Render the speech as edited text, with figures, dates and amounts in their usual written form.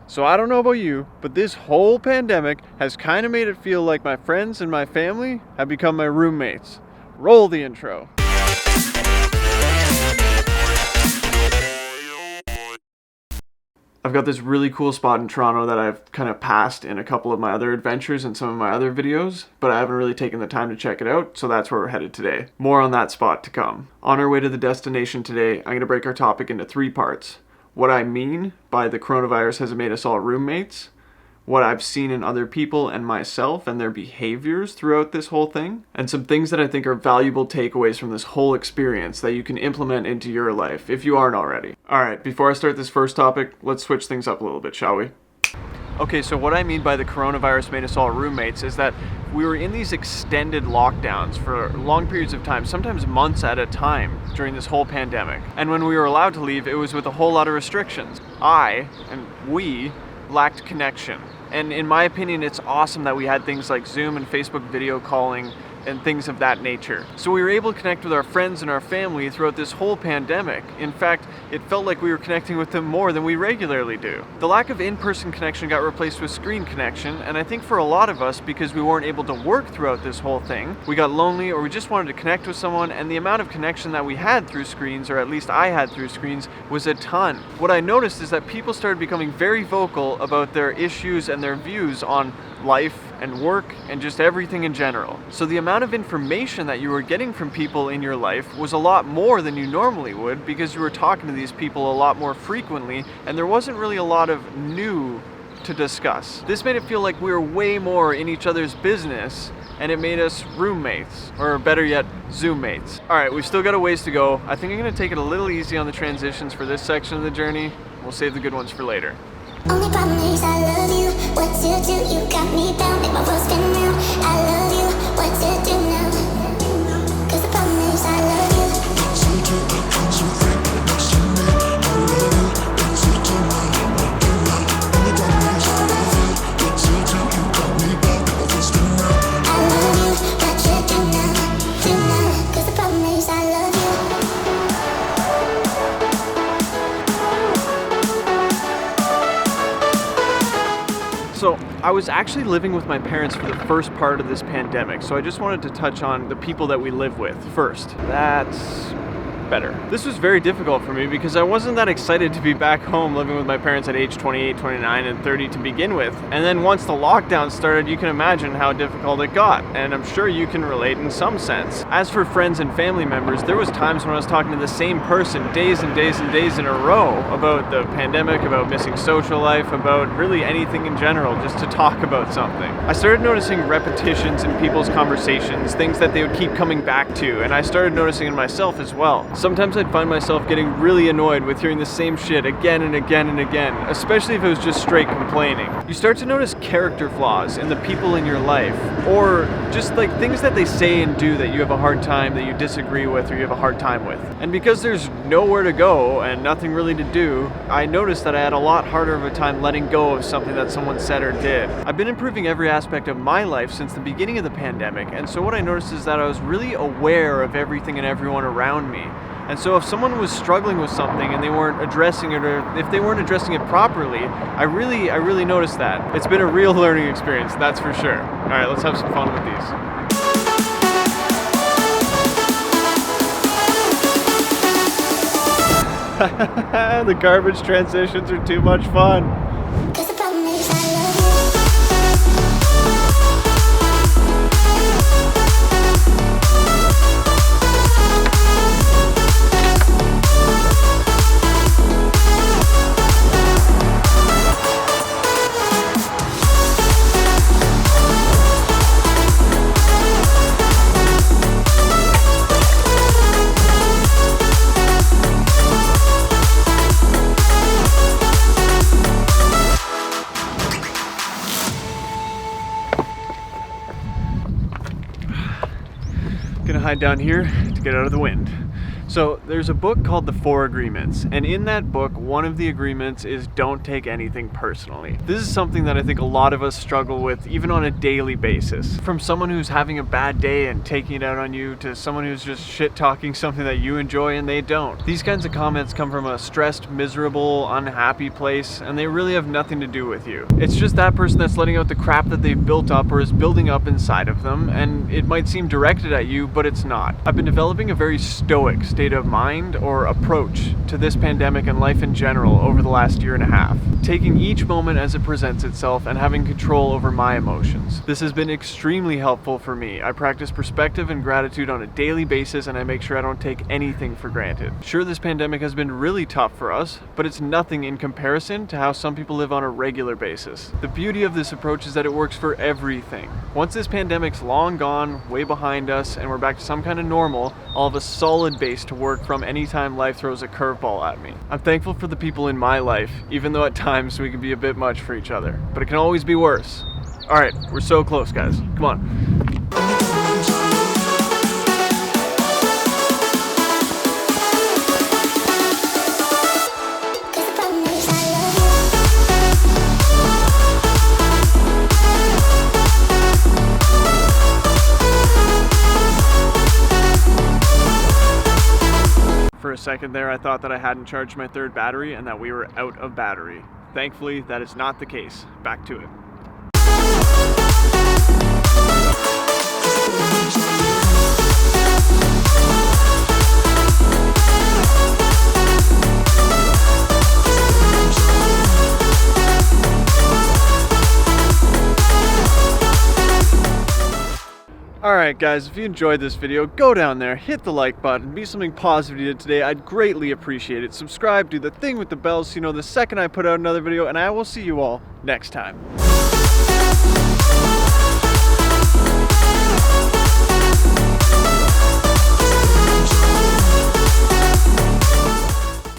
So I don't know about you, but this whole pandemic has kind of made it feel like my friends and my family have become my roommates. Roll the intro. I've got this really cool spot in Toronto that I've kind of passed in a couple of my other adventures and some of my other videos, but I haven't really taken the time to check it out, so that's where we're headed today. More on that spot to come. On our way to the destination today, I'm going to break our topic into 3 parts. What I mean by the coronavirus has made us all roommates, what I've seen in other people and myself and their behaviors throughout this whole thing, and some things that I think are valuable takeaways from this whole experience that you can implement into your life if you aren't already. Alright, before I start this first topic, let's switch things up a little bit, shall we? Okay, so what I mean by the coronavirus made us all roommates is that we were in these extended lockdowns for long periods of time, sometimes months at a time during this whole pandemic. And when we were allowed to leave, it was with a whole lot of restrictions. We lacked connection. And in my opinion, it's awesome that we had things like Zoom and Facebook video calling and things of that nature. So we were able to connect with our friends and our family throughout this whole pandemic. In fact, it felt like we were connecting with them more than we regularly do. The lack of in-person connection got replaced with screen connection, and I think for a lot of us, because we weren't able to work throughout this whole thing, we got lonely or we just wanted to connect with someone, and the amount of connection that we had through screens, or at least I had through screens, was a ton. What I noticed is that people started becoming very vocal about their issues and their views on life and work and just everything in general. So the amount of information that you were getting from people in your life was a lot more than you normally would, because you were talking to these people a lot more frequently and there wasn't really a lot of new to discuss. This made it feel like we were way more in each other's business, and it made us roommates, or better yet, Zoom mates. Alright, we've still got a ways to go. I think I'm going to take it a little easy on the transitions for this section of the journey. We'll save the good ones for later. Only problem is I love you. What to do? You got me down, make my world spin round. I love you. What to do now? 'Cause the problem is I love you. So I was actually living with my parents for the first part of this pandemic, so I just wanted to touch on the people that we live with first. That's better. This was very difficult for me because I wasn't that excited to be back home living with my parents at age 28, 29, and 30 to begin with. And then once the lockdown started, you can imagine how difficult it got, and I'm sure you can relate in some sense. As for friends and family members, there was times when I was talking to the same person days and days and days in a row about the pandemic, about missing social life, about really anything in general, just to talk about something. I started noticing repetitions in people's conversations, things that they would keep coming back to, and I started noticing in myself as well. Sometimes I'd find myself getting really annoyed with hearing the same shit again and again and again, especially if it was just straight complaining. You start to notice character flaws in the people in your life, or just like things that they say and do that you have a hard time, that you disagree with, or you have a hard time with. And because there's nowhere to go and nothing really to do, I noticed that I had a lot harder of a time letting go of something that someone said or did. I've been improving every aspect of my life since the beginning of the pandemic, and so what I noticed is that I was really aware of everything and everyone around me. And so if someone was struggling with something and they weren't addressing it, or if they weren't addressing it properly, I really noticed that. It's been a real learning experience, that's for sure. All right, let's have some fun with these. The garbage transitions are too much fun. Gonna hide down here to get out of the wind. So there's a book called The 4 Agreements, and in that book, one of the agreements is don't take anything personally. This is something that I think a lot of us struggle with even on a daily basis. From someone who's having a bad day and taking it out on you to someone who's just shit-talking something that you enjoy and they don't. These kinds of comments come from a stressed, miserable, unhappy place, and they really have nothing to do with you. It's just that person that's letting out the crap that they've built up or is building up inside of them, and it might seem directed at you, but it's not. I've been developing a very stoic state of mind or approach to this pandemic and life in general over the last year and a half, taking each moment as it presents itself and having control over my emotions. This has been extremely helpful for me. I practice perspective and gratitude on a daily basis, and I make sure I don't take anything for granted. Sure, this pandemic has been really tough for us, but it's nothing in comparison to how some people live on a regular basis. The beauty of this approach is that it works for everything. Once this pandemic's long gone, way behind us, and we're back to some kind of normal, I'll have a solid base to work from anytime life throws a curveball at me. I'm thankful for the people in my life, even though at times we can be a bit much for each other, but it can always be worse. Alright, we're so close, guys. Come on. For a second there, I thought that I hadn't charged my third battery and that we were out of battery. Thankfully, that is not the case. Back to it. Alright guys, if you enjoyed this video, go down there, hit the like button, be something positive today. I'd greatly appreciate it. Subscribe, do the thing with the bell so you know the second I put out another video, and I will see you all next time.